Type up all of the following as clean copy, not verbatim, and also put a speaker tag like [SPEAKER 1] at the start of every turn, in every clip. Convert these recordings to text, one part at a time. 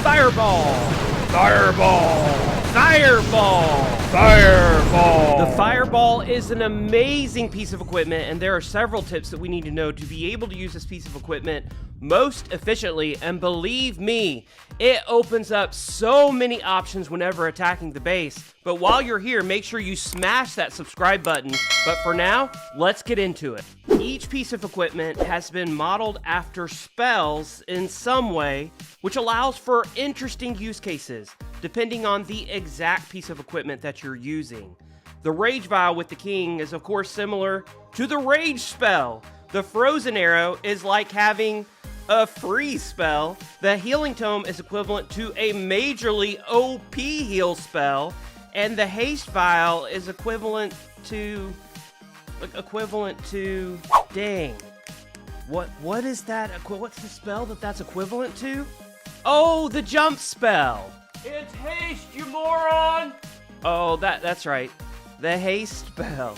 [SPEAKER 1] Fireball!
[SPEAKER 2] Fireball!
[SPEAKER 1] Fireball!
[SPEAKER 2] Fireball!
[SPEAKER 1] The Fireball is an amazing piece of equipment, and there are several tips that we need to know to be able to use this piece of equipment most efficiently, and believe me, it opens up so many options whenever attacking the base. But while you're here, make sure you smash that subscribe button. But for now, let's get into it. Each piece of equipment has been modeled after spells in some way, which allows for interesting use cases, depending on the exact piece of equipment that you're using. The Rage Vial with the King is of course similar to the Rage spell. The Frozen Arrow is like having a freeze spell. The Healing Tome is equivalent to a majorly OP heal spell, and the Haste Vial is equivalent to dang. What is that? What's the spell that's equivalent to? Oh, the jump spell.
[SPEAKER 2] It's haste, you moron!
[SPEAKER 1] Oh, that's right. The haste spell.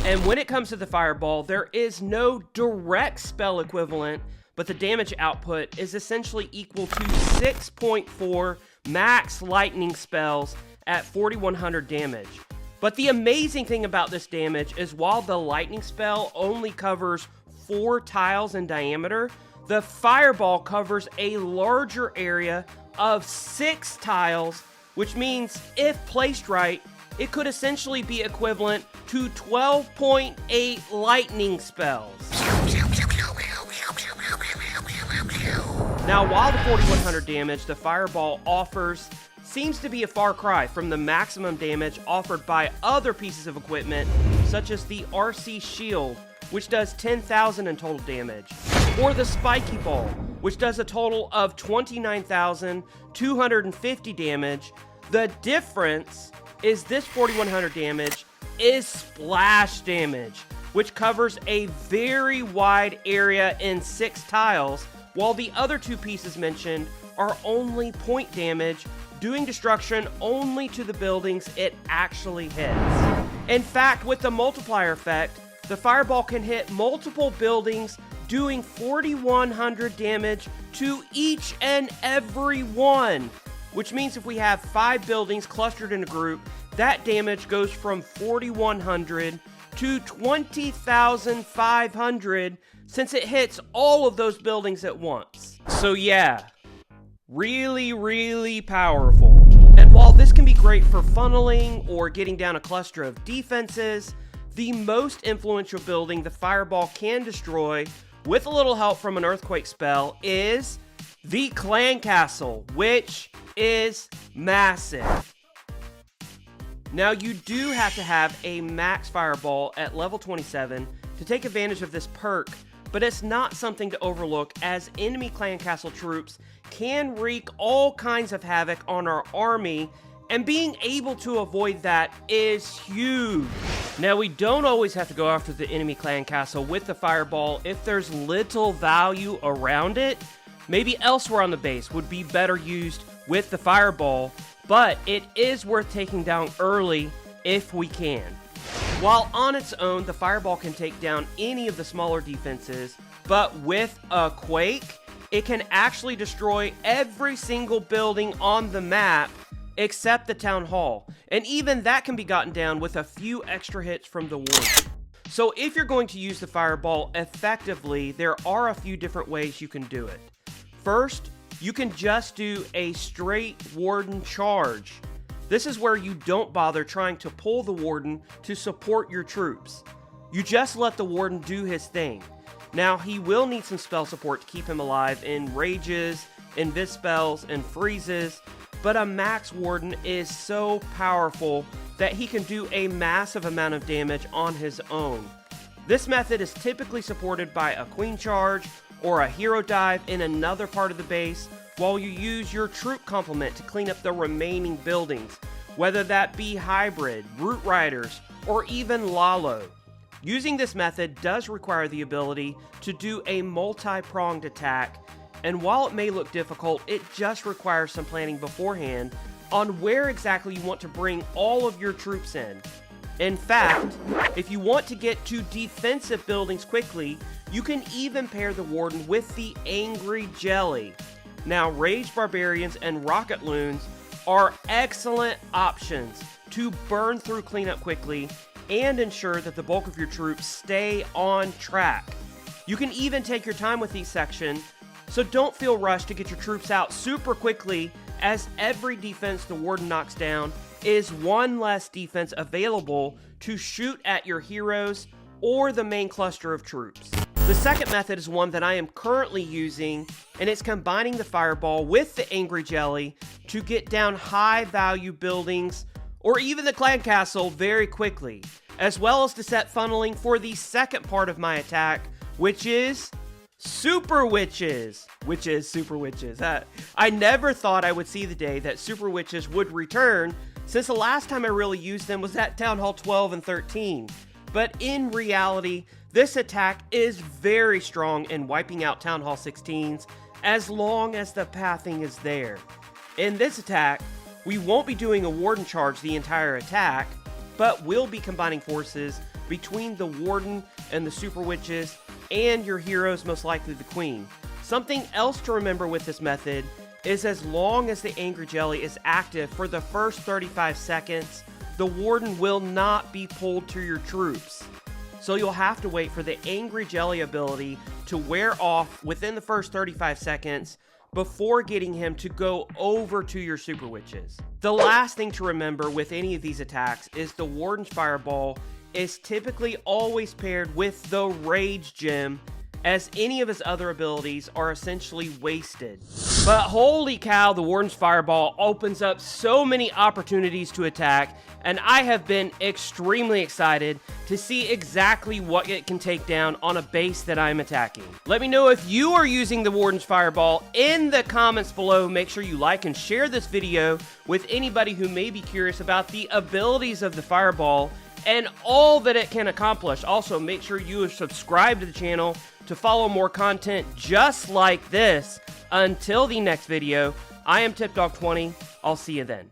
[SPEAKER 1] And when it comes to the Fireball, there is no direct spell equivalent, but the damage output is essentially equal to 6.4 max lightning spells at 4100 damage. But the amazing thing about this damage is while the lightning spell only covers 4 tiles in diameter, the Fireball covers a larger area of 6 tiles, which means if placed right, it could essentially be equivalent to 12.8 lightning spells. Now, while the 4100 damage the Fireball offers seems to be a far cry from the maximum damage offered by other pieces of equipment, such as the RC Shield, which does 10,000 in total damage, or the Spiky Ball, which does a total of 29,250 damage, the difference is this 4100 damage is splash damage, which covers a very wide area in 6 tiles, while the other 2 pieces mentioned are only point damage, doing destruction only to the buildings it actually hits. In fact, with the multiplier effect, the Fireball can hit multiple buildings, doing 4100 damage to each and every one, which means if we have 5 buildings clustered in a group, that damage goes from 4100 to 20,500 since it hits all of those buildings at once. So yeah, really powerful. And while this can be great for funneling or getting down a cluster of defenses, the most influential building the Fireball can destroy with a little help from an earthquake spell is the Clan Castle, which is massive. Now, you do have to have a max Fireball at level 27 to take advantage of this perk, but it's not something to overlook as enemy Clan Castle troops can wreak all kinds of havoc on our army, and being able to avoid that is huge. Now, we don't always have to go after the enemy Clan Castle with the Fireball if there's little value around it. Maybe elsewhere on the base would be better used with the Fireball, but it is worth taking down early if we can. While on its own, the Fireball can take down any of the smaller defenses, but with a Quake, it can actually destroy every single building on the map except the Town Hall, and even that can be gotten down with a few extra hits from the Warden. So if you're going to use the Fireball effectively, there are a few different ways you can do it. First, you can just do a straight Warden charge. This is where you don't bother trying to pull the Warden to support your troops. You just let the Warden do his thing. Now, he will need some spell support to keep him alive in rages, invis spells, and freezes, but a max Warden is so powerful that he can do a massive amount of damage on his own. This method is typically supported by a Queen Charge or a Hero Dive in another part of the base, while you use your troop complement to clean up the remaining buildings, whether that be Hybrid, Root Riders, or even Lalo. Using this method does require the ability to do a multi-pronged attack, and while it may look difficult, it just requires some planning beforehand on where exactly you want to bring all of your troops in. In fact, if you want to get to defensive buildings quickly, you can even pair the Warden with the Angry Jelly. Now, Raged Barbarians and Rocket Loons are excellent options to burn through cleanup quickly and ensure that the bulk of your troops stay on track. You can even take your time with these sections, so don't feel rushed to get your troops out super quickly, as every defense the Warden knocks down is one less defense available to shoot at your heroes or the main cluster of troops. The second method is one that I am currently using, and it's combining the Fireball with the Angry Jelly to get down high value buildings or even the clan castle very quickly, as well as to set funneling for the second part of my attack, which is Super Witches. Super Witches. I never thought I would see the day that Super Witches would return, since the last time I really used them was at Town Hall 12 and 13. But in reality, this attack is very strong in wiping out Town Hall 16s as long as the pathing is there. In this attack, we won't be doing a Warden charge the entire attack, but we'll be combining forces between the Warden and the Super Witches and your heroes, most likely the Queen. Something else to remember with this method is as long as the Angry Jelly is active for the first 35 seconds, the Warden will not be pulled to your troops. So you'll have to wait for the Angry Jelly ability to wear off within the first 35 seconds before getting him to go over to your Super Witches. The last thing to remember with any of these attacks is the Warden's Fireball is typically always paired with the Rage Gem, as any of his other abilities are essentially wasted. But holy cow, the Warden's Fireball opens up so many opportunities to attack, and I have been extremely excited to see exactly what it can take down on a base that I'm attacking. Let me know if you are using the Warden's Fireball in the comments below. Make sure you like and share this video with anybody who may be curious about the abilities of the Fireball and all that it can accomplish. Also, make sure you subscribe to the channel to follow more content just like this. Until the next video, I am TipDog20. I'll see you then.